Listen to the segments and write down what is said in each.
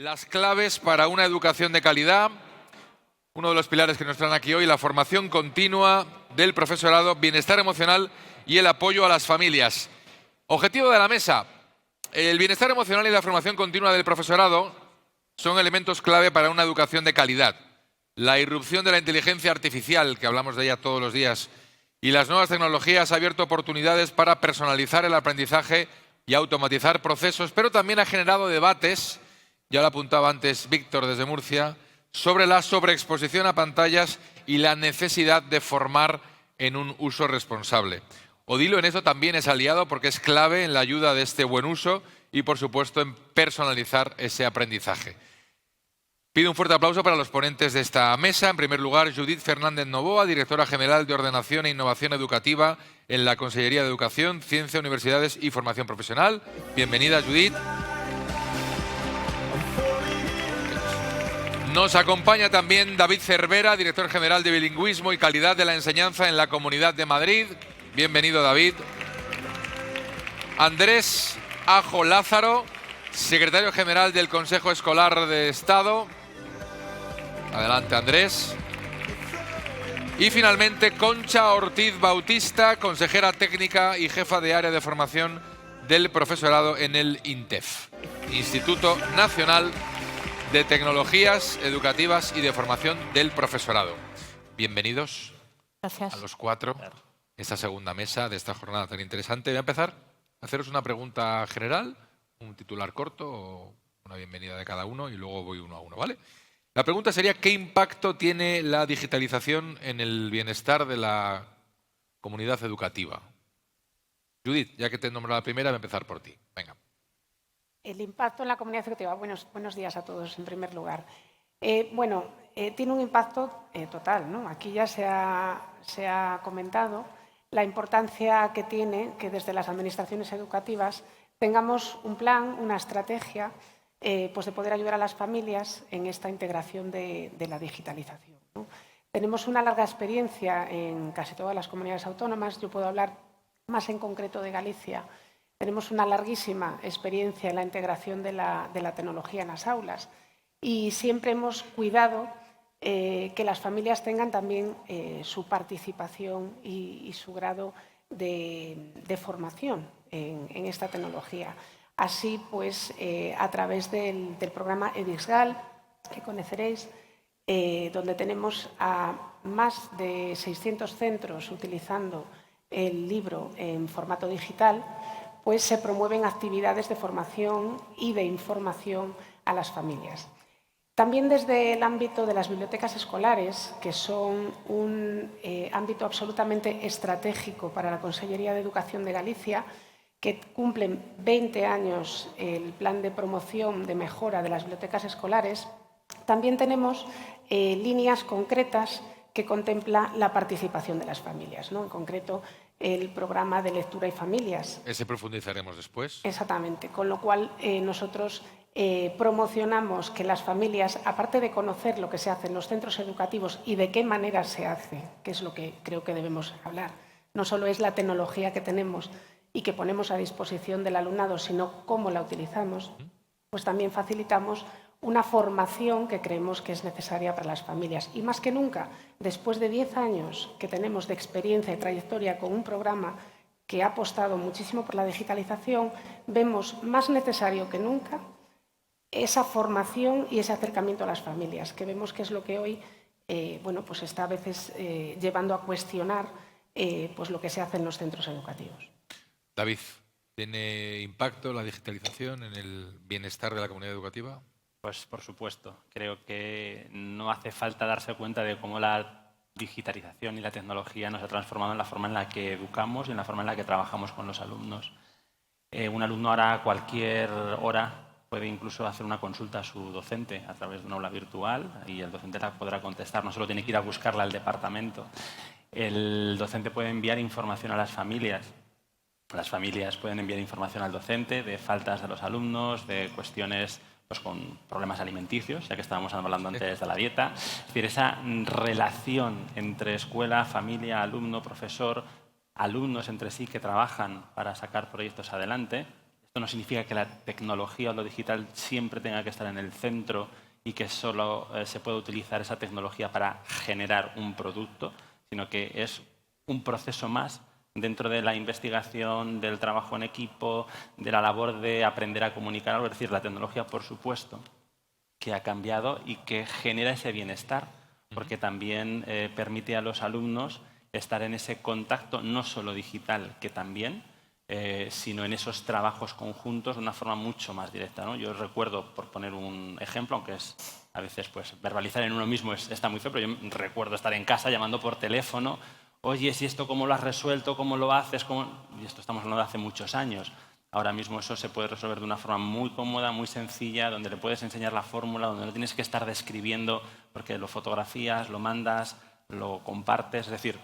Las claves para una educación de calidad. Uno de los pilares que nos traen aquí hoy, la formación continua del profesorado, bienestar emocional y el apoyo a las familias. Objetivo de la mesa. El bienestar emocional y la formación continua del profesorado son elementos clave para una educación de calidad. La irrupción de la inteligencia artificial, que hablamos de ella todos los días, y las nuevas tecnologías ha abierto oportunidades para personalizar el aprendizaje y automatizar procesos, pero también ha generado debates, ya lo apuntaba antes Víctor desde Murcia, sobre la sobreexposición a pantallas y la necesidad de formar en un uso responsable. Odilo en eso también es aliado porque es clave en la ayuda de este buen uso y, por supuesto, en personalizar ese aprendizaje. Pido un fuerte aplauso para los ponentes de esta mesa. En primer lugar, Judith Fernández Novoa, directora general de Ordenación e Innovación Educativa en la Consellería de Educación, Ciencia, Universidades y Formación Profesional. Bienvenida, Judith. Nos acompaña también David Cervera, director general de Bilingüismo y Calidad de la Enseñanza en la Comunidad de Madrid. Bienvenido, David. Andrés Ajo Lázaro, secretario general del Consejo Escolar de Estado. Adelante, Andrés. Y finalmente, Concha Ortiz Bautista, consejera técnica y jefa de área de formación del profesorado en el INTEF, Instituto Nacional de Tecnologías Educativas y de Formación del Profesorado. Bienvenidos. Gracias. A los cuatro, esta segunda mesa de esta jornada tan interesante. Voy a empezar a haceros una pregunta general, un titular corto o una bienvenida de cada uno y luego voy uno a uno, ¿vale? La pregunta sería, ¿qué impacto tiene la digitalización en el bienestar de la comunidad educativa? Judith, ya que te he nombrado la primera, voy a empezar por ti. Venga. El impacto en la comunidad educativa. Buenos días a todos, en primer lugar. Tiene un impacto total, ¿no? Aquí ya se ha comentado la importancia que tiene que desde las administraciones educativas tengamos un plan, una estrategia pues de poder ayudar a las familias en esta integración de la digitalización, ¿no? Tenemos una larga experiencia en casi todas las comunidades autónomas. Yo puedo hablar más en concreto de Galicia. Tenemos una larguísima experiencia en la integración de la tecnología en las aulas y siempre hemos cuidado que las familias tengan también su participación y su grado de formación en esta tecnología. Así, pues, a través del programa EDISGAL, que conoceréis, donde tenemos a más de 600 centros utilizando el libro en formato digital, pues se promueven actividades de formación y de información a las familias. También desde el ámbito de las bibliotecas escolares, que son un ámbito absolutamente estratégico para la Consellería de Educación de Galicia, que cumplen 20 años el plan de promoción de mejora de las bibliotecas escolares, también tenemos líneas concretas que contemplan la participación de las familias, ¿no? En concreto, el programa de lectura y familias. Ese profundizaremos después. Exactamente, con lo cual nosotros promocionamos que las familias, aparte de conocer lo que se hace en los centros educativos y de qué manera se hace, que es lo que creo que debemos hablar, no solo es la tecnología que tenemos y que ponemos a disposición del alumnado, sino cómo la utilizamos, pues también facilitamos una formación que creemos que es necesaria para las familias. Y más que nunca, después de 10 años que tenemos de experiencia y trayectoria con un programa que ha apostado muchísimo por la digitalización, vemos más necesario que nunca esa formación y ese acercamiento a las familias, que vemos que es lo que hoy pues está a veces llevando a cuestionar pues lo que se hace en los centros educativos. David, ¿tiene impacto la digitalización en el bienestar de la comunidad educativa? Pues por supuesto. Creo que no hace falta darse cuenta de cómo la digitalización y la tecnología nos ha transformado en la forma en la que educamos y en la forma en la que trabajamos con los alumnos. Un alumno ahora a cualquier hora puede incluso hacer una consulta a su docente a través de una aula virtual y el docente la podrá contestar. No solo tiene que ir a buscarla al departamento. El docente puede enviar información a las familias. Las familias pueden enviar información al docente de faltas de los alumnos, de cuestiones pues con problemas alimenticios, ya que estábamos hablando antes de la dieta. Es decir, esa relación entre escuela, familia, alumno, profesor, alumnos entre sí que trabajan para sacar proyectos adelante, Esto no significa que la tecnología o lo digital siempre tenga que estar en el centro y que solo se pueda utilizar esa tecnología para generar un producto, sino que es un proceso más dentro de la investigación, del trabajo en equipo, de la labor de aprender a comunicar algo. Es decir, la tecnología, por supuesto, que ha cambiado y que genera ese bienestar, porque también permite a los alumnos estar en ese contacto, no solo digital, que también, sino en esos trabajos conjuntos de una forma mucho más directa, ¿no? Yo recuerdo, por poner un ejemplo, aunque es a veces pues, verbalizar en uno mismo está muy feo, pero yo recuerdo estar en casa llamando por teléfono. Oye, si esto cómo lo has resuelto, cómo lo haces, y esto estamos hablando de hace muchos años. Ahora mismo eso se puede resolver de una forma muy cómoda, muy sencilla, donde le puedes enseñar la fórmula, donde no tienes que estar describiendo, porque lo fotografías, lo mandas, lo compartes. Es decir,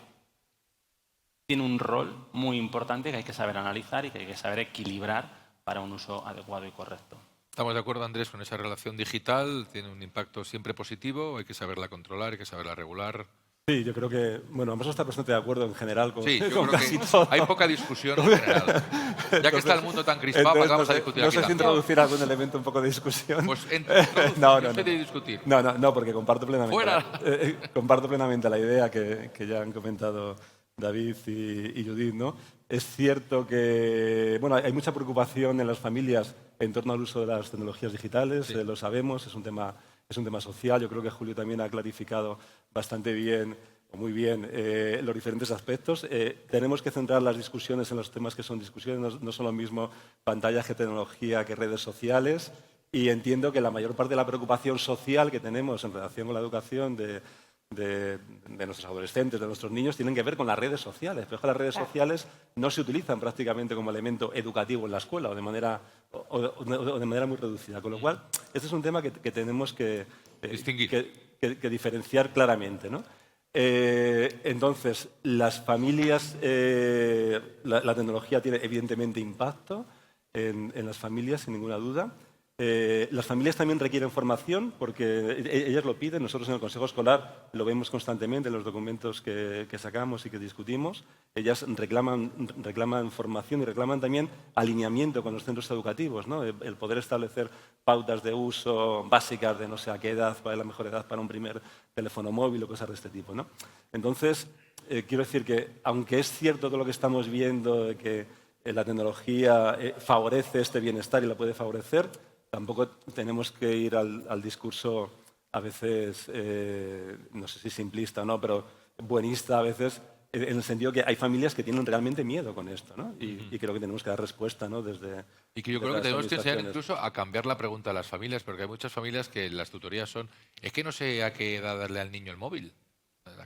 tiene un rol muy importante que hay que saber analizar y que hay que saber equilibrar para un uso adecuado y correcto. ¿Estamos de acuerdo, Andrés, con esa relación digital? ¿Tiene un impacto siempre positivo? ¿Hay que saberla controlar, hay que saberla regular? Sí, yo creo que, bueno, vamos a estar bastante de acuerdo en general con, Sí, yo con creo casi que todo. hay poca discusión en general. Ya que está el mundo tan crispado, pues vamos a discutir no aquí sé si también. introducir algún elemento un poco de discusión. Pues no, yo estoy de discutir. No, porque comparto plenamente, ¡Fuera! comparto plenamente la idea que ya han comentado David y Judith, ¿no? Es cierto que bueno, hay mucha preocupación en las familias en torno al uso de las tecnologías digitales, Sí. lo sabemos, es un tema social. Yo creo que Julio también ha clarificado bastante bien, o muy bien, los diferentes aspectos. Tenemos que centrar las discusiones en los temas que son discusiones, no son lo mismo pantallas que tecnología que redes sociales. Y entiendo que la mayor parte de la preocupación social que tenemos en relación con la educación de nuestros adolescentes, de nuestros niños, tienen que ver con las redes sociales. Pero es que las redes sociales no se utilizan prácticamente como elemento educativo en la escuela o de manera muy reducida. Con lo cual, este es un tema que tenemos que diferenciar claramente, ¿no? Entonces, las familias, la tecnología tiene evidentemente impacto en las familias, sin ninguna duda. Las familias también requieren formación porque ellas lo piden. Nosotros en el Consejo Escolar lo vemos constantemente en los documentos que sacamos y que discutimos. Ellas reclaman formación y reclaman también alineamiento con los centros educativos, ¿no? El poder establecer pautas de uso básicas de no sé a qué edad, cuál es la mejor edad para un primer teléfono móvil o cosas de este tipo, ¿no? Entonces, quiero decir que, aunque es cierto todo lo que estamos viendo de que la tecnología favorece este bienestar y la puede favorecer, tampoco tenemos que ir al discurso a veces, no sé si simplista o no, pero buenista a veces, en el sentido que hay familias que tienen realmente miedo con esto, ¿no? Y creo que tenemos que dar respuesta, ¿no? Y que yo creo que tenemos que enseñar incluso a cambiar la pregunta a las familias, porque hay muchas familias que las tutorías son, es que no sé a qué edad darle al niño el móvil.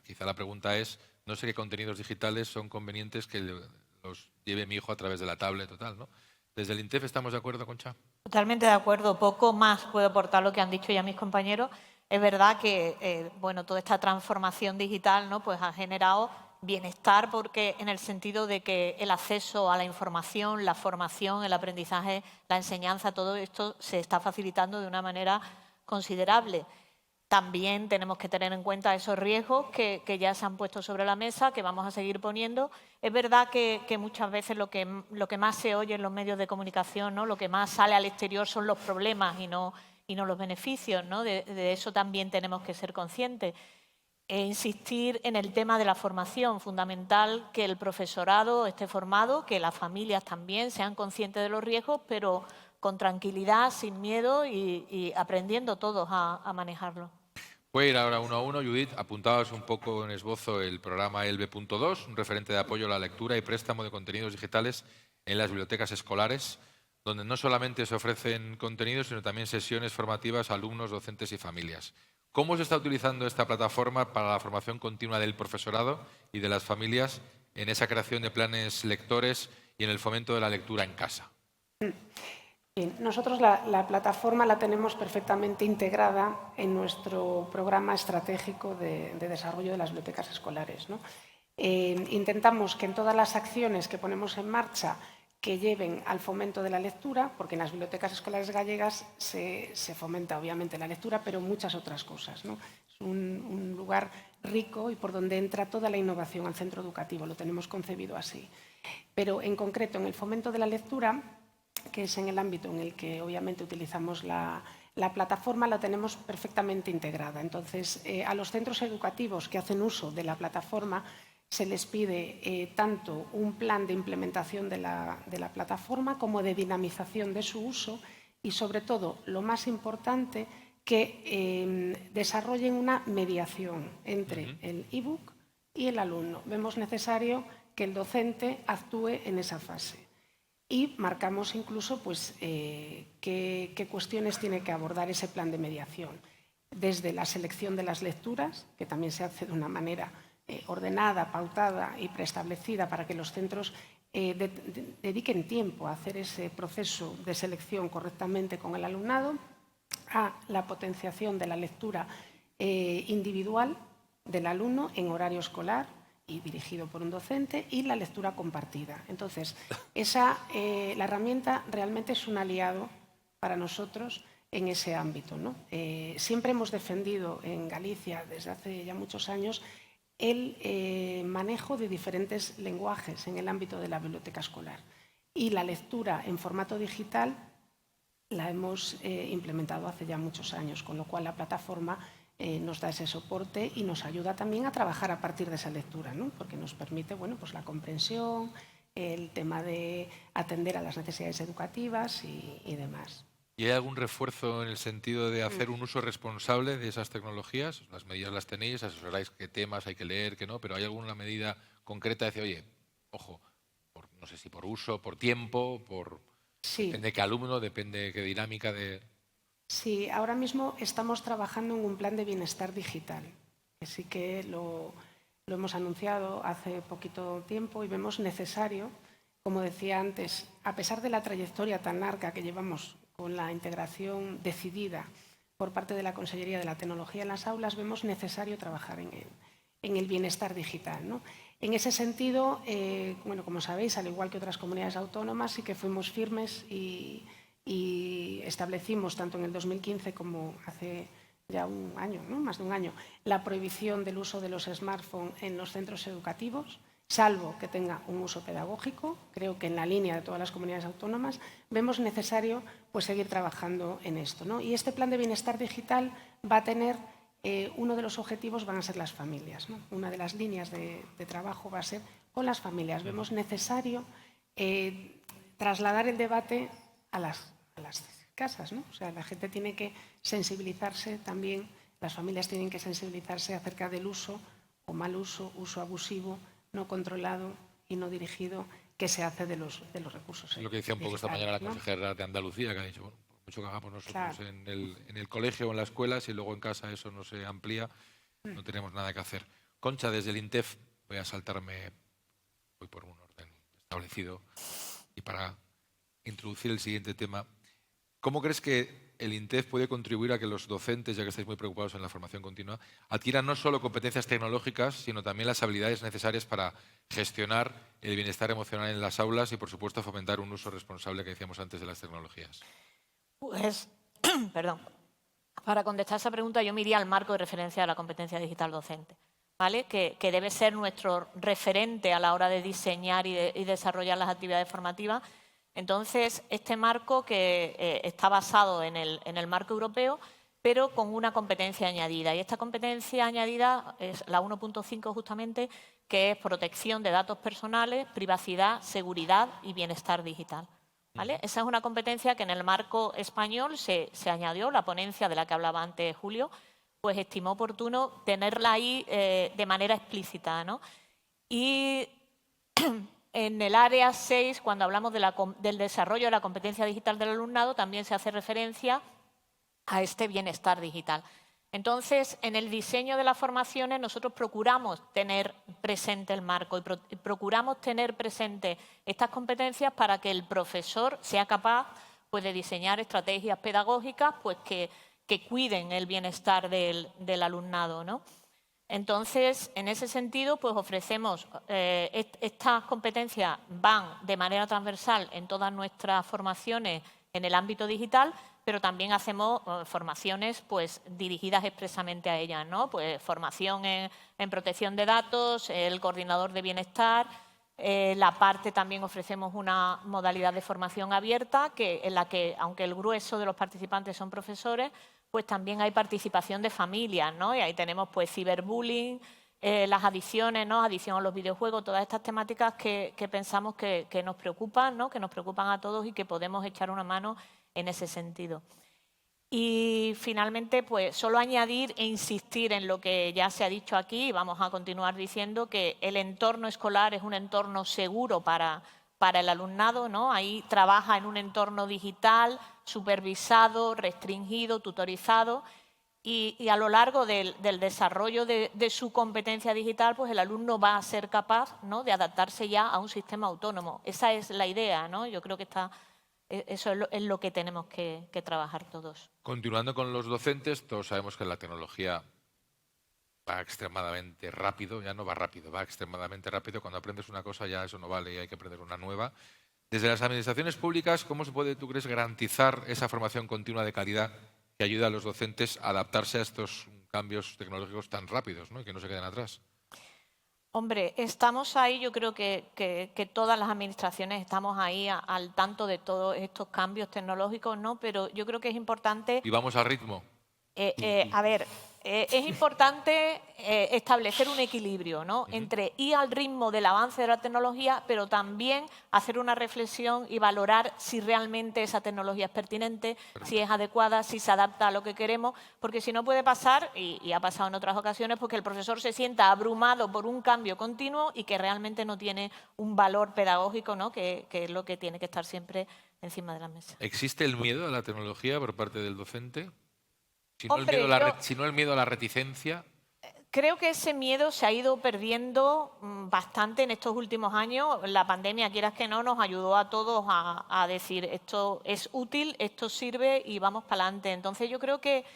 Quizá la pregunta es, no sé qué contenidos digitales son convenientes que los lleve mi hijo a través de la tablet o tal, ¿no? Desde el INTEF, ¿estamos de acuerdo, Concha? Totalmente de acuerdo. Poco más puedo aportar lo que han dicho ya mis compañeros. Es verdad que bueno, toda esta transformación digital, ¿no? Pues ha generado bienestar porque en el sentido de que el acceso a la información, la formación, el aprendizaje, la enseñanza, todo esto se está facilitando de una manera considerable. También tenemos que tener en cuenta esos riesgos que ya se han puesto sobre la mesa, que vamos a seguir poniendo. Es verdad que muchas veces lo que más se oye en los medios de comunicación, ¿no? Lo que más sale al exterior son los problemas y no los beneficios, ¿no? De eso también tenemos que ser conscientes. E insistir en el tema de la formación, fundamental que el profesorado esté formado, que las familias también sean conscientes de los riesgos, pero con tranquilidad, sin miedo y aprendiendo todos a manejarlo. Voy a ir ahora uno a uno. Judith, apuntabas un poco en esbozo el programa ELBE.2, un referente de apoyo a la lectura y préstamo de contenidos digitales en las bibliotecas escolares, donde no solamente se ofrecen contenidos, sino también sesiones formativas a alumnos, docentes y familias. ¿Cómo se está utilizando esta plataforma para la formación continua del profesorado y de las familias en esa creación de planes lectores y en el fomento de la lectura en casa? Bien, nosotros la plataforma la tenemos perfectamente integrada en nuestro programa estratégico de desarrollo de las bibliotecas escolares, ¿no? Intentamos que en todas las acciones que ponemos en marcha que lleven al fomento de la lectura, porque en las bibliotecas escolares gallegas se fomenta obviamente la lectura, pero muchas otras cosas, ¿no? Es un lugar rico y por donde entra toda la innovación al centro educativo, lo tenemos concebido así. Pero en concreto, en el fomento de la lectura, que es en el ámbito en el que obviamente utilizamos la plataforma, la tenemos perfectamente integrada. Entonces, a los centros educativos que hacen uso de la plataforma se les pide tanto un plan de implementación de la plataforma como de dinamización de su uso y, sobre todo, lo más importante, que desarrollen una mediación entre el ebook y el alumno. Vemos necesario que el docente actúe en esa fase. Y marcamos incluso pues, qué cuestiones tiene que abordar ese plan de mediación. Desde la selección de las lecturas, que también se hace de una manera ordenada, pautada y preestablecida para que los centros dediquen tiempo a hacer ese proceso de selección correctamente con el alumnado, a la potenciación de la lectura individual del alumno en horario escolar y dirigido por un docente, y la lectura compartida. Entonces, la herramienta realmente es un aliado para nosotros en ese ámbito, ¿no? Siempre hemos defendido en Galicia, desde hace ya muchos años, el manejo de diferentes lenguajes en el ámbito de la biblioteca escolar. Y la lectura en formato digital la hemos implementado hace ya muchos años, con lo cual la plataforma nos da ese soporte y nos ayuda también a trabajar a partir de esa lectura, ¿no? Porque nos permite, bueno, pues la comprensión, el tema de atender a las necesidades educativas y demás. ¿Y hay algún refuerzo en el sentido de hacer un uso responsable de esas tecnologías? Las medidas las tenéis, asesoráis qué temas hay que leer, qué no, pero ¿hay alguna medida concreta de decir, oye, ojo, no sé si por uso, por tiempo, Sí. Depende de qué alumno, depende de qué dinámica de... Sí, ahora mismo estamos trabajando en un plan de bienestar digital. Así que lo hemos anunciado hace poquito tiempo y vemos necesario, como decía antes, a pesar de la trayectoria tan larga que llevamos con la integración decidida por parte de la Consellería de la Tecnología en las aulas, vemos necesario trabajar en el bienestar digital, ¿no? En ese sentido, bueno, como sabéis, al igual que otras comunidades autónomas, sí que fuimos firmes y establecimos, tanto en el 2015 como hace ya un año, ¿no? Más de un año, la prohibición del uso de los smartphones en los centros educativos, salvo que tenga un uso pedagógico. Creo que en la línea de todas las comunidades autónomas vemos necesario pues, seguir trabajando en esto, ¿no? Y este plan de bienestar digital va a tener, uno de los objetivos van a ser las familias, ¿no? Una de las líneas de trabajo va a ser con las familias. Vemos necesario trasladar el debate a las casas, ¿no? O sea, la gente tiene que sensibilizarse también, las familias tienen que sensibilizarse acerca del uso o mal uso, uso abusivo, no controlado y no dirigido que se hace de los recursos. Es lo que decía un poco esta mañana la ¿no? consejera de Andalucía, que ha dicho, bueno, por mucho que hagamos nosotros Claro. en el colegio o en la escuela, si luego en casa eso no se amplía, no tenemos nada que hacer. Concha, desde el INTEF, voy a saltarme, voy por un orden establecido, y para introducir el siguiente tema, ¿cómo crees que el INTEF puede contribuir a que los docentes, ya que estáis muy preocupados en la formación continua, adquieran no solo competencias tecnológicas, sino también las habilidades necesarias para gestionar el bienestar emocional en las aulas y, por supuesto, fomentar un uso responsable que decíamos antes de las tecnologías? Pues, perdón, para contestar esa pregunta yo me iría al marco de referencia de la competencia digital docente, ¿vale? Que debe ser nuestro referente a la hora de diseñar y desarrollar las actividades formativas. Entonces, este marco que está basado en el marco europeo, pero con una competencia añadida. Y esta competencia añadida es la 1.5 justamente, que es protección de datos personales, privacidad, seguridad y bienestar digital. ¿Vale? Esa es una competencia que en el marco español se añadió, la ponencia de la que hablaba antes Julio, pues estimó oportuno tenerla ahí de manera explícita, ¿no? Y en el área 6, cuando hablamos del desarrollo de la competencia digital del alumnado, también se hace referencia a este bienestar digital. Entonces, en el diseño de las formaciones nosotros procuramos tener presente el marco y procuramos tener presente estas competencias para que el profesor sea capaz pues, de diseñar estrategias pedagógicas pues, que cuiden el bienestar del alumnado, ¿no? Entonces, en ese sentido, pues ofrecemos, estas competencias van de manera transversal en todas nuestras formaciones en el ámbito digital, pero también hacemos formaciones pues, dirigidas expresamente a ellas, ¿no? Pues formación en protección de datos, el coordinador de bienestar, La parte también ofrecemos una modalidad de formación abierta en la que, aunque el grueso de los participantes son profesores, pues también hay participación de familias, ¿no? Y ahí tenemos pues ciberbullying, las adicciones, ¿no? Adicción a los videojuegos, todas estas temáticas que pensamos que nos preocupan, ¿no? Que nos preocupan a todos y que podemos echar una mano en ese sentido. Y finalmente, pues solo añadir e insistir en lo que ya se ha dicho aquí, y vamos a continuar diciendo que el entorno escolar es un entorno seguro para el alumnado, ¿no? Ahí trabaja en un entorno digital, supervisado, restringido, tutorizado, y a lo largo del desarrollo de su competencia digital, pues el alumno va a ser capaz, ¿no? De adaptarse ya a un sistema autónomo. Esa es la idea, ¿no? Yo creo que eso es lo que tenemos que trabajar todos. Continuando con los docentes, todos sabemos que la tecnología va extremadamente rápido, ya no va rápido, va extremadamente rápido. Cuando aprendes una cosa ya eso no vale y hay que aprender una nueva. Desde las administraciones públicas, ¿cómo se puede, tú crees, garantizar esa formación continua de calidad que ayuda a los docentes a adaptarse a estos cambios tecnológicos tan rápidos, ¿no? Y que no se queden atrás? Hombre, estamos ahí, yo creo que todas las administraciones estamos ahí al tanto de todos estos cambios tecnológicos, ¿no? Pero yo creo que es importante... Y vamos al ritmo. A ver, es importante establecer un equilibrio, ¿no? Entre ir al ritmo del avance de la tecnología, pero también hacer una reflexión y valorar si realmente esa tecnología es pertinente, si es adecuada, si se adapta a lo que queremos, porque si no puede pasar, y ha pasado en otras ocasiones, pues que el profesor se sienta abrumado por un cambio continuo y que realmente no tiene un valor pedagógico, ¿no? Que es lo que tiene que estar siempre encima de la mesa. ¿Existe el miedo a la tecnología por parte del docente? Si no, Hombre, el miedo a la reticencia. Creo que ese miedo se ha ido perdiendo bastante en estos últimos años. La pandemia, quieras que no, nos ayudó a todos a decir esto es útil, esto sirve y vamos para adelante. Entonces yo creo que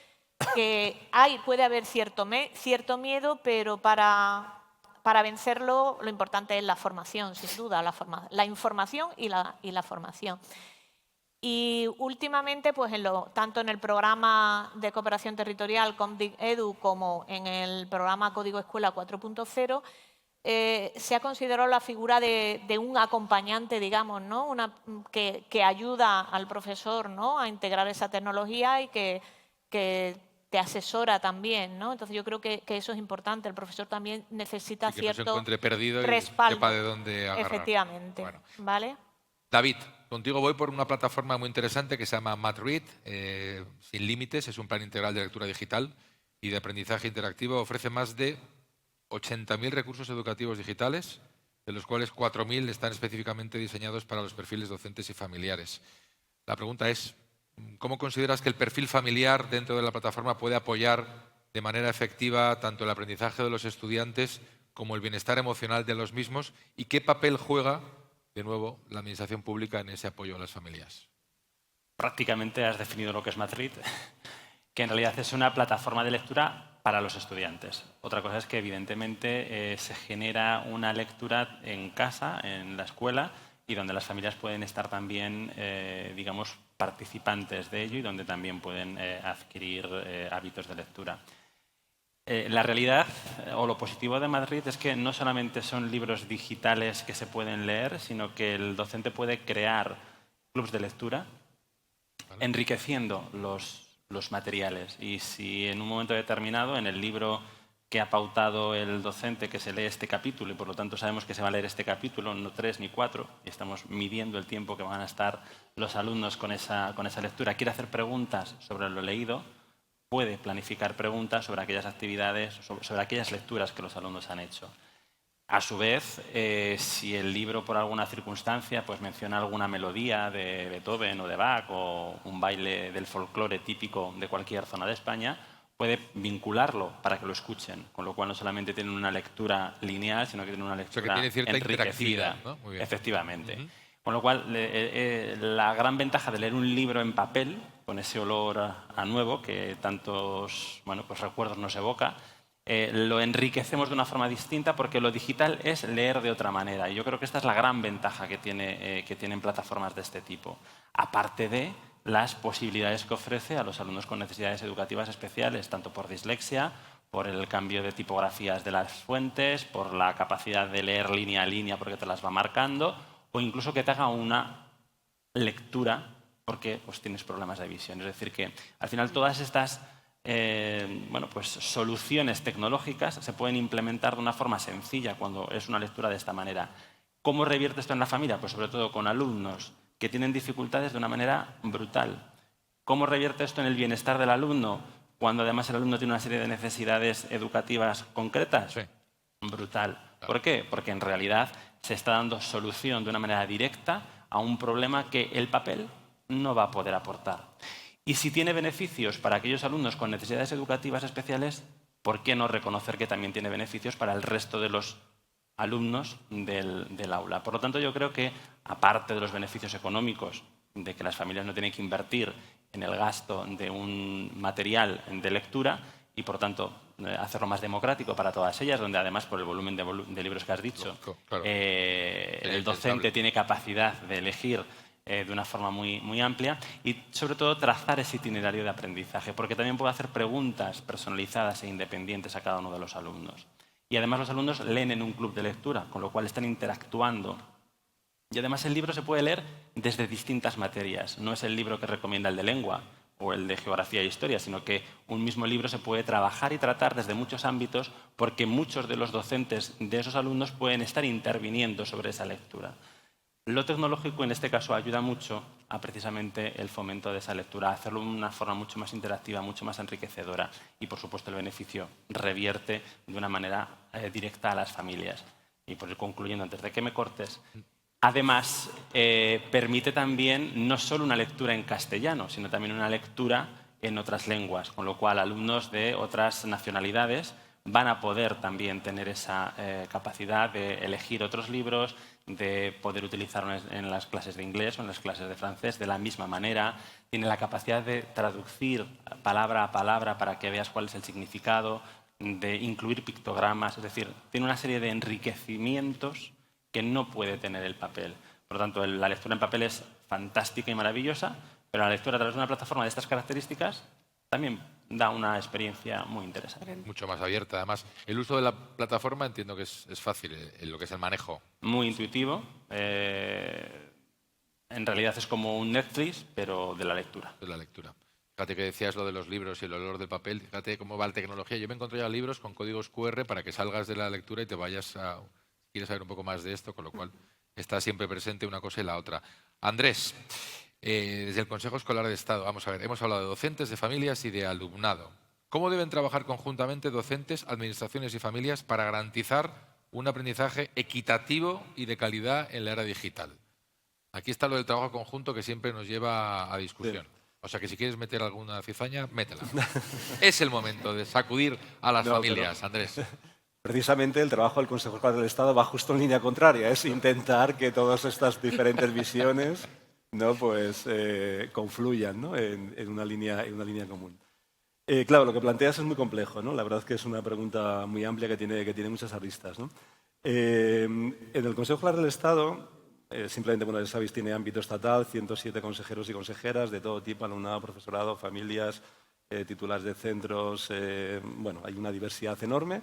puede haber cierto miedo, pero para vencerlo lo importante es la formación, sin duda, la información y la formación. Y últimamente, pues tanto en el programa de cooperación territorial COMDIC Edu como en el programa Código Escuela 4.0, se ha considerado la figura de un acompañante, digamos, ¿no? Que ayuda al profesor, ¿no? A integrar esa tecnología y que te asesora también, ¿no? Entonces yo creo que eso es importante. El profesor también necesita Que no se cierto encuentre perdido respaldo. Y sepa de dónde agarrar. Efectivamente. Bueno. ¿Vale? David, contigo voy por una plataforma muy interesante que se llama MathRead, sin límites. Es un plan integral de lectura digital y de aprendizaje interactivo. Ofrece más de 80.000 recursos educativos digitales, de los cuales 4.000 están específicamente diseñados para los perfiles docentes y familiares. La pregunta es, ¿cómo consideras que el perfil familiar dentro de la plataforma puede apoyar de manera efectiva tanto el aprendizaje de los estudiantes como el bienestar emocional de los mismos? ¿Y qué papel juega, de nuevo, la administración pública en ese apoyo a las familias? Prácticamente has definido lo que es MathRead, que en realidad es una plataforma de lectura para los estudiantes. Otra cosa es que, evidentemente, se genera una lectura en casa, en la escuela, y donde las familias pueden estar también, digamos, participantes de ello y donde también pueden adquirir hábitos de lectura. La realidad o lo positivo de MathRead es que no solamente son libros digitales que se pueden leer, sino que el docente puede crear clubs de lectura enriqueciendo los materiales. Y si en un momento determinado, en el libro que ha pautado el docente que se lee este capítulo, y por lo tanto sabemos que se va a leer este capítulo, no 3 ni 4, y estamos midiendo el tiempo que van a estar los alumnos con esa lectura, quiere hacer preguntas sobre lo leído, puede planificar preguntas sobre aquellas actividades, sobre aquellas lecturas que los alumnos han hecho. A su vez, si el libro por alguna circunstancia pues menciona alguna melodía de Beethoven o de Bach o un baile del folclore típico de cualquier zona de España, puede vincularlo para que lo escuchen, con lo cual no solamente tienen una lectura lineal, sino que tienen una lectura que tiene cierta enriquecida, interactividad, ¿no? Muy bien. Efectivamente. Con lo cual, la gran ventaja de leer un libro en papel, con ese olor a nuevo que tantos pues recuerdos nos evoca, lo enriquecemos de una forma distinta porque lo digital es leer de otra manera. Y yo creo que esta es la gran ventaja que tienen plataformas de este tipo. Aparte de las posibilidades que ofrece a los alumnos con necesidades educativas especiales, tanto por dislexia por el cambio de tipografías de las fuentes, por la capacidad de leer línea a línea porque te las va marcando, o incluso que te haga una lectura porque pues, tienes problemas de visión. Es decir, que al final todas estas pues, soluciones tecnológicas se pueden implementar de una forma sencilla cuando es una lectura de esta manera. ¿Cómo revierte esto en la familia? Pues sobre todo con alumnos que tienen dificultades de una manera brutal. ¿Cómo revierte esto en el bienestar del alumno cuando además el alumno tiene una serie de necesidades educativas concretas? Sí. Brutal. ¿Por qué? Porque en realidad se está dando solución de una manera directa a un problema que el papel no va a poder aportar. Y si tiene beneficios para aquellos alumnos con necesidades educativas especiales, ¿por qué no reconocer que también tiene beneficios para el resto de los alumnos del aula? Por lo tanto, yo creo que, aparte de los beneficios económicos, de que las familias no tienen que invertir en el gasto de un material de lectura y, por tanto, hacerlo más democrático para todas ellas, donde además, por el volumen de libros que has dicho, claro. el docente tiene capacidad de elegir de una forma muy amplia y, sobre todo, trazar ese itinerario de aprendizaje, porque también puede hacer preguntas personalizadas e independientes a cada uno de los alumnos. Y además los alumnos leen en un club de lectura, con lo cual están interactuando. Y además el libro se puede leer desde distintas materias. No es el libro que recomienda el de lengua o el de geografía e historia, sino que un mismo libro se puede trabajar y tratar desde muchos ámbitos porque muchos de los docentes de esos alumnos pueden estar interviniendo sobre esa lectura. Lo tecnológico en este caso ayuda mucho a precisamente el fomento de esa lectura, a hacerlo de una forma mucho más interactiva, mucho más enriquecedora y, por supuesto, el beneficio revierte de una manera directa a las familias. Y por ir concluyendo, antes de que me cortes, además permite también no solo una lectura en castellano, sino también una lectura en otras lenguas, con lo cual alumnos de otras nacionalidades van a poder también tener esa capacidad de elegir otros libros, de poder utilizarlos en las clases de inglés o en las clases de francés de la misma manera. Tiene la capacidad de traducir palabra a palabra para que veas cuál es el significado, de incluir pictogramas, es decir, tiene una serie de enriquecimientos que no puede tener el papel. Por lo tanto, la lectura en papel es fantástica y maravillosa, pero la lectura a través de una plataforma de estas características también da una experiencia muy interesante. Mucho más abierta. Además, el uso de la plataforma entiendo que es fácil, lo que es el manejo. Muy intuitivo. En realidad es como un Netflix, pero de la lectura. De la lectura. Fíjate que decías lo de los libros y el olor del papel. Fíjate cómo va la tecnología. Yo me encontré ya libros con códigos QR para que salgas de la lectura y te vayas a... Si quieres saber un poco más de esto, con lo cual está siempre presente una cosa y la otra. Andrés, desde el Consejo Escolar de Estado, vamos a ver, hemos hablado de docentes, de familias y de alumnado. ¿Cómo deben trabajar conjuntamente docentes, administraciones y familias para garantizar un aprendizaje equitativo y de calidad en la era digital? Aquí está lo del trabajo conjunto que siempre nos lleva a discusión. Sí. O sea que si quieres meter alguna cizaña, métela. Es el momento de sacudir a las familias, Andrés. Precisamente el trabajo del Consejo Escolar del Estado va justo en línea contraria, es intentar que todas estas diferentes visiones confluyan, ¿no? en una línea común. Claro, lo que planteas es muy complejo, ¿no? La verdad es que es una pregunta muy amplia que tiene muchas aristas, ¿no? En el Consejo Escolar del Estado, simplemente, bueno, ya sabéis, tiene ámbito estatal, 107 consejeros y consejeras de todo tipo, alumnado, profesorado, familias, titulares de centros, bueno, hay una diversidad enorme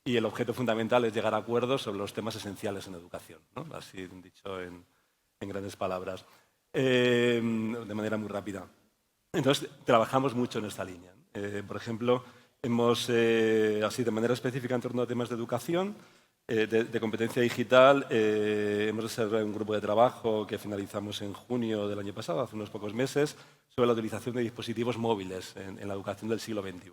y el objeto fundamental es llegar a acuerdos sobre los temas esenciales en educación, ¿no? Así dicho en grandes palabras. De manera muy rápida. Entonces, trabajamos mucho en esta línea. Por ejemplo, hemos, así de manera específica en torno a temas de educación, de competencia digital, hemos desarrollado un grupo de trabajo que finalizamos en junio del año pasado, hace unos pocos meses, sobre la utilización de dispositivos móviles en la educación del siglo XXI.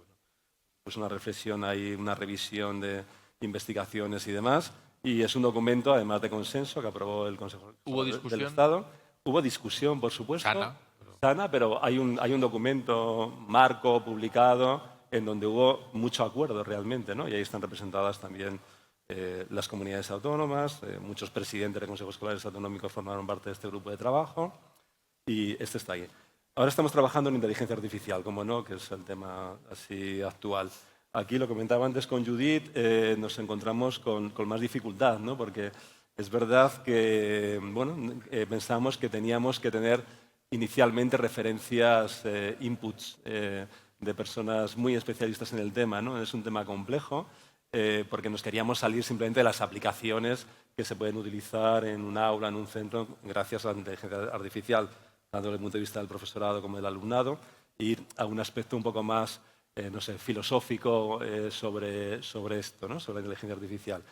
Pues una reflexión, hay una revisión de investigaciones y demás, y es un documento, además de consenso, que aprobó el Consejo del Estado. Hubo discusión, por supuesto, sana, pero hay un documento marco publicado en donde hubo mucho acuerdo realmente, ¿no? Y ahí están representadas también las comunidades autónomas, muchos presidentes de consejos escolares autonómicos formaron parte de este grupo de trabajo y este está ahí. Ahora estamos trabajando en inteligencia artificial, como no, que es el tema así actual. Aquí, lo comentaba antes con Judith, nos encontramos con más dificultad, ¿no? Porque es verdad que pensamos que teníamos que tener inicialmente referencias, inputs de personas muy especialistas en el tema, ¿no? Es un tema complejo porque nos queríamos salir simplemente de las aplicaciones que se pueden utilizar en un aula, en un centro, gracias a la inteligencia artificial, tanto desde el punto de vista del profesorado como del alumnado, e ir a un aspecto un poco más, no sé, filosófico sobre esto, ¿no? Sobre la inteligencia artificial.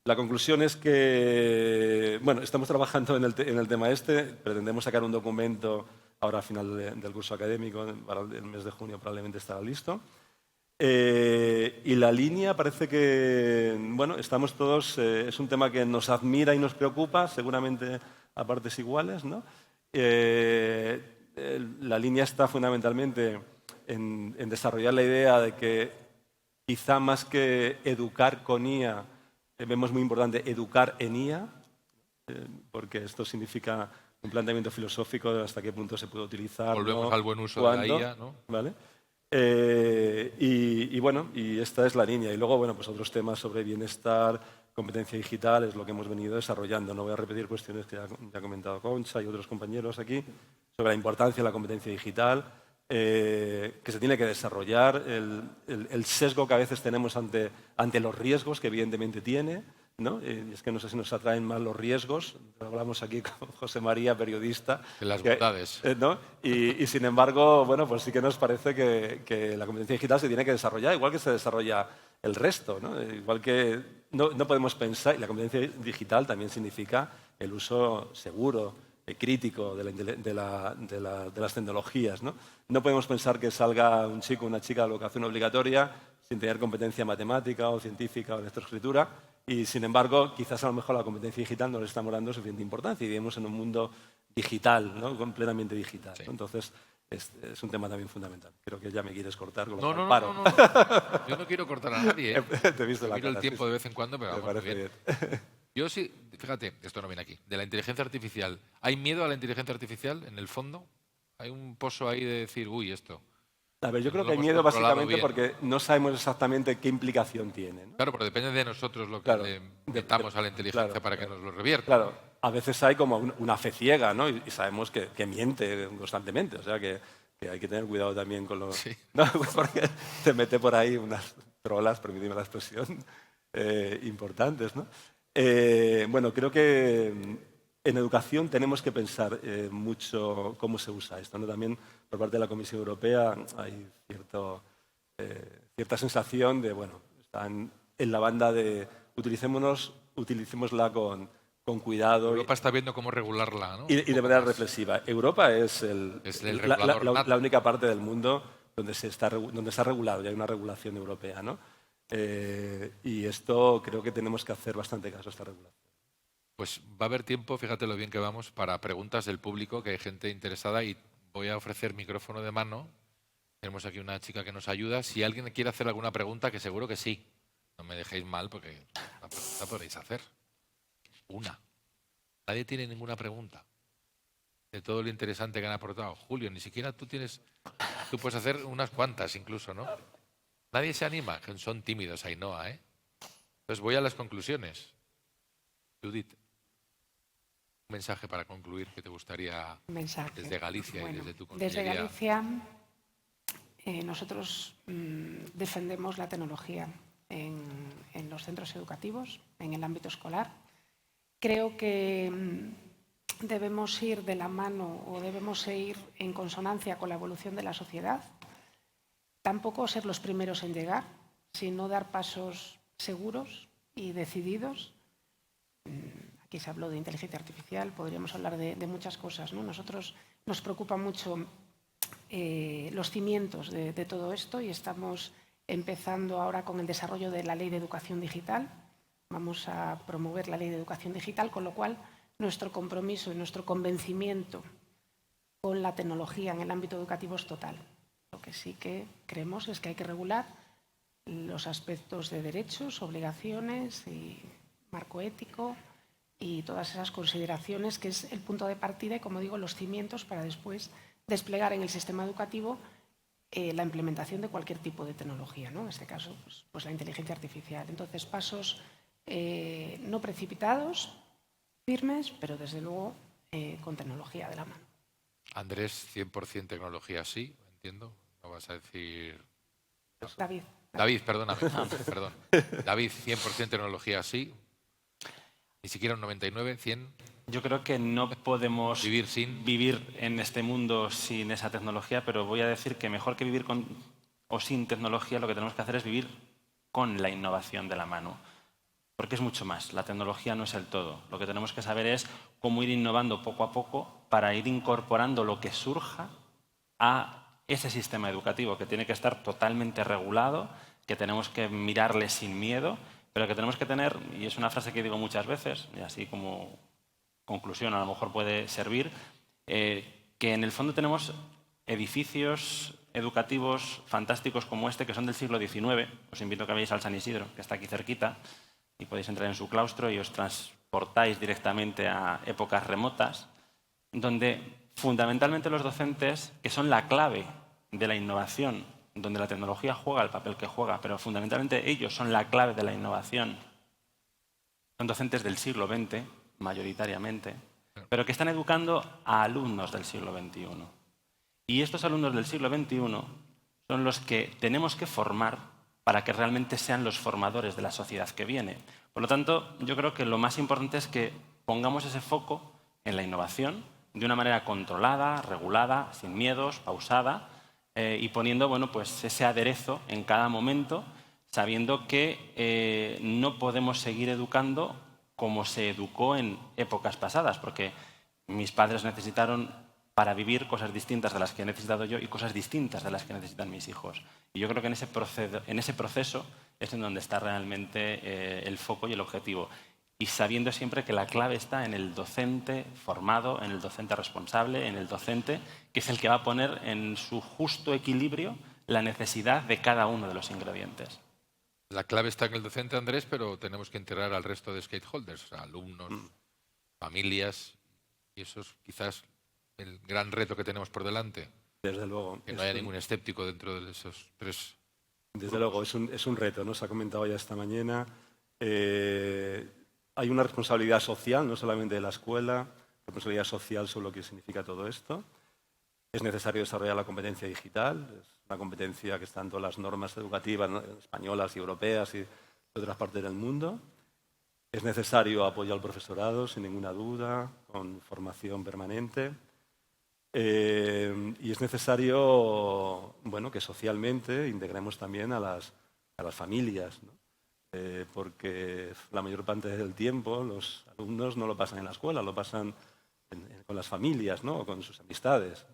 La conclusión es que, bueno, estamos trabajando en el tema este, pretendemos sacar un documento ahora a final del curso académico, para el mes de junio probablemente estará listo. Y la línea parece que, bueno, estamos todos, es un tema que nos admira y nos preocupa, seguramente a partes iguales, ¿no? La línea está fundamentalmente en desarrollar la idea de que quizá más que educar con IA, vemos muy importante educar en IA, porque esto significa un planteamiento filosófico de hasta qué punto se puede utilizar. Volvemos ¿no? al buen uso ¿Cuándo? de la IA, ¿no? ¿Vale? Y bueno, y esta es la línea. Y luego, bueno, pues otros temas sobre bienestar, competencia digital, es lo que hemos venido desarrollando. No voy a repetir cuestiones que ya ha comentado Concha y otros compañeros aquí, sobre la importancia de la competencia digital, que se tiene que desarrollar, el sesgo que a veces tenemos ante los riesgos que evidentemente tiene, ¿no? Es que no sé si nos atraen más los riesgos. Hablamos aquí con José María, periodista. De las bondades. ¿No? Y sin embargo, bueno, pues sí que nos parece que la competencia digital se tiene que desarrollar, igual que se desarrolla el resto, ¿no? Igual que no podemos pensar, y la competencia digital también significa el uso seguro, crítico de las tecnologías, ¿no? No podemos pensar que salga un chico o una chica de educación obligatoria sin tener competencia matemática o científica o de lectoescritura, y sin embargo, quizás a lo mejor la competencia digital no le estamos dando suficiente importancia y vivimos en un mundo digital, ¿no? Completamente digital, Sí. ¿no? Entonces, es un tema también fundamental. Creo que ya me quieres cortar con lo No, cual no, paro. no, no. Yo no quiero cortar a nadie, ¿eh? Te he visto la Miro el cara, tiempo sí, de vez en cuando, pero me vamos, muy parece bien. bien. Yo sí, fíjate, esto no viene aquí, de la inteligencia artificial. ¿Hay miedo a la inteligencia artificial en el fondo? ¿Hay un poso ahí de decir, uy, esto? A ver, yo No creo lo que hay hemos miedo controlado básicamente bien. porque no sabemos exactamente qué implicación tiene, ¿no? Claro, pero depende de nosotros lo que Claro, le metamos a la inteligencia claro, para que nos lo revierta. Claro, a veces hay como una fe ciega, ¿no? Y sabemos que miente constantemente, o sea que hay que tener cuidado también con lo... Sí. ¿no? Porque te mete por ahí unas trolas, permíteme la expresión, importantes, ¿no? Bueno, creo que en educación tenemos que pensar mucho cómo se usa esto, ¿no? También por parte de la Comisión Europea hay cierta sensación de, bueno, están en la banda de utilicémosla con cuidado Europa está viendo cómo regularla, ¿no? y Un de poco manera más. reflexiva. Europa es el regulador nato. la única parte del mundo donde se ha regulado, y hay una regulación europea, ¿no? Y esto creo que tenemos que hacer bastante caso a esta regulación. Pues va a haber tiempo, fíjate lo bien que vamos, para preguntas del público, que hay gente interesada y voy a ofrecer micrófono de mano. Tenemos aquí una chica que nos ayuda. Si alguien quiere hacer alguna pregunta, que seguro que sí. No me dejéis mal porque la pregunta podéis hacer. Una. Nadie tiene ninguna pregunta. De todo lo interesante que han aportado. Julio, ni siquiera tú tienes... Tú puedes hacer unas cuantas incluso, ¿no? Nadie se anima. Son tímidos, Ainhoa, ¿eh? Entonces voy a las conclusiones. Judith, un mensaje para concluir que te gustaría Mensaje. desde Galicia Bueno, y desde tu desde consellería. Galicia nosotros defendemos la tecnología en los centros educativos, en el ámbito escolar. Creo que debemos ir de la mano o debemos ir en consonancia con la evolución de la sociedad. Tampoco ser los primeros en llegar, sino dar pasos seguros y decididos. Aquí se habló de inteligencia artificial, podríamos hablar de muchas cosas, ¿no? Nosotros nos preocupa mucho los cimientos de todo esto y estamos empezando ahora con el desarrollo de la Ley de Educación Digital. Vamos a promover la Ley de Educación Digital, con lo cual nuestro compromiso y nuestro convencimiento con la tecnología en el ámbito educativo es total. Lo que sí que creemos es que hay que regular los aspectos de derechos, obligaciones y marco ético y todas esas consideraciones, que es el punto de partida y, como digo, los cimientos para después desplegar en el sistema educativo la implementación de cualquier tipo de tecnología, ¿no? En este caso, pues la inteligencia artificial. Entonces, pasos no precipitados, firmes, pero desde luego con tecnología de la mano. Andrés, 100% tecnología, sí, entiendo. No vas a decir... David. David, perdóname. Perdón. David, 100% tecnología, sí. Ni siquiera un 99, 100. Yo creo que no podemos vivir en este mundo sin esa tecnología, pero voy a decir que mejor que vivir con o sin tecnología, lo que tenemos que hacer es vivir con la innovación de la mano. Porque es mucho más. La tecnología no es el todo. Lo que tenemos que saber es cómo ir innovando poco a poco para ir incorporando lo que surja a ese sistema educativo que tiene que estar totalmente regulado, que tenemos que mirarle sin miedo, pero que tenemos que tener, y es una frase que digo muchas veces, y así como conclusión a lo mejor puede servir, que en el fondo tenemos edificios educativos fantásticos como este, que son del siglo XIX. Os invito a que vayáis al San Isidro, que está aquí cerquita, y podéis entrar en su claustro y os transportáis directamente a épocas remotas, donde fundamentalmente los docentes, que son la clave de la innovación, donde la tecnología juega el papel que juega, pero fundamentalmente ellos son la clave de la innovación, son docentes del siglo XX, mayoritariamente, pero que están educando a alumnos del siglo XXI. Y estos alumnos del siglo XXI son los que tenemos que formar para que realmente sean los formadores de la sociedad que viene. Por lo tanto, yo creo que lo más importante es que pongamos ese foco en la innovación de una manera controlada, regulada, sin miedos, pausada, y poniendo pues ese aderezo en cada momento, sabiendo que no podemos seguir educando como se educó en épocas pasadas, porque mis padres necesitaron para vivir cosas distintas de las que he necesitado yo y cosas distintas de las que necesitan mis hijos. Y yo creo que en ese proceso es en donde está realmente el foco y el objetivo. Y sabiendo siempre que la clave está en el docente formado, en el docente responsable, en el docente que es el que va a poner en su justo equilibrio la necesidad de cada uno de los ingredientes. La clave está en el docente, Andrés, pero tenemos que integrar al resto de stakeholders, o sea, alumnos, familias, y eso es quizás el gran reto que tenemos por delante. Desde luego. Que no haya ningún escéptico dentro de esos tres. Desde luego, es un reto, ¿no? Se ha comentado ya esta mañana. Hay una responsabilidad social, no solamente de la escuela, responsabilidad social sobre lo que significa todo esto. Es necesario desarrollar la competencia digital, es una competencia que está en todas las normas educativas, ¿no?, españolas y europeas y de otras partes del mundo. Es necesario apoyar al profesorado, sin ninguna duda, con formación permanente. Y es necesario que socialmente integremos también a las familias, ¿no? Porque la mayor parte del tiempo los alumnos no lo pasan en la escuela, lo pasan con las familias, ¿no?, o con sus amistades.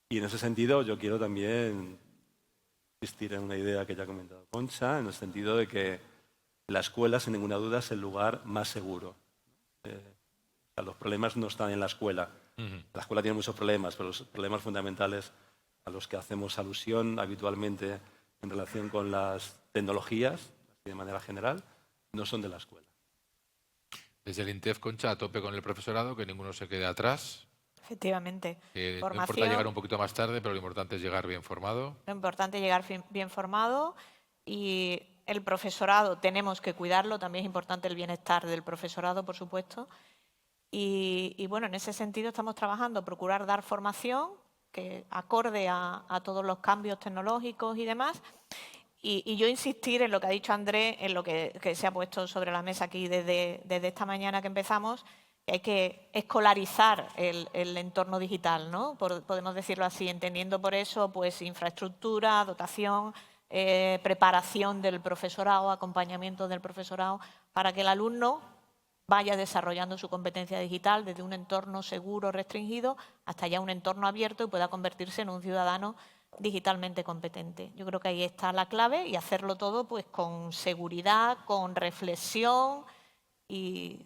Y en ese sentido yo quiero también insistir en una idea que ya ha comentado Concha, en el sentido de que la escuela, sin ninguna duda, es el lugar más seguro. Los problemas no están en la escuela. La escuela tiene muchos problemas, pero los problemas fundamentales a los que hacemos alusión habitualmente en relación con las tecnologías, de manera general, no son de la escuela. Desde el INTEF, Concha, a tope con el profesorado, que ninguno se quede atrás. Efectivamente. No importa llegar un poquito más tarde, pero lo importante es llegar bien formado. Lo importante es llegar bien formado, y el profesorado tenemos que cuidarlo, también es importante el bienestar del profesorado, por supuesto. Y bueno, en ese sentido estamos trabajando, procurar dar formación que acorde a todos los cambios tecnológicos y demás. Y yo insistir en lo que ha dicho Andrés, en lo que se ha puesto sobre la mesa aquí desde esta mañana que empezamos, que hay que escolarizar el entorno digital, ¿no? Podemos decirlo así, entendiendo por eso pues infraestructura, dotación, preparación del profesorado, acompañamiento del profesorado, para que el alumno vaya desarrollando su competencia digital desde un entorno seguro, restringido, hasta ya un entorno abierto y pueda convertirse en un ciudadano digitalmente competente. Yo creo que ahí está la clave, y hacerlo todo pues con seguridad, con reflexión, y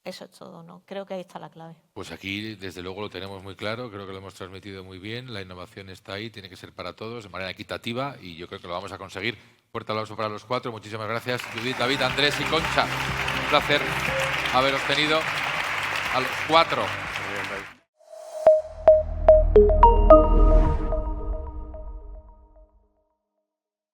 eso es todo, ¿no? Creo que ahí está la clave. Pues aquí, desde luego, lo tenemos muy claro, creo que lo hemos transmitido muy bien, la innovación está ahí, tiene que ser para todos, de manera equitativa, y yo creo que lo vamos a conseguir. Fuerte aplauso para los cuatro, muchísimas gracias, Judith, David, Andrés y Concha. Un placer haberos tenido a los cuatro.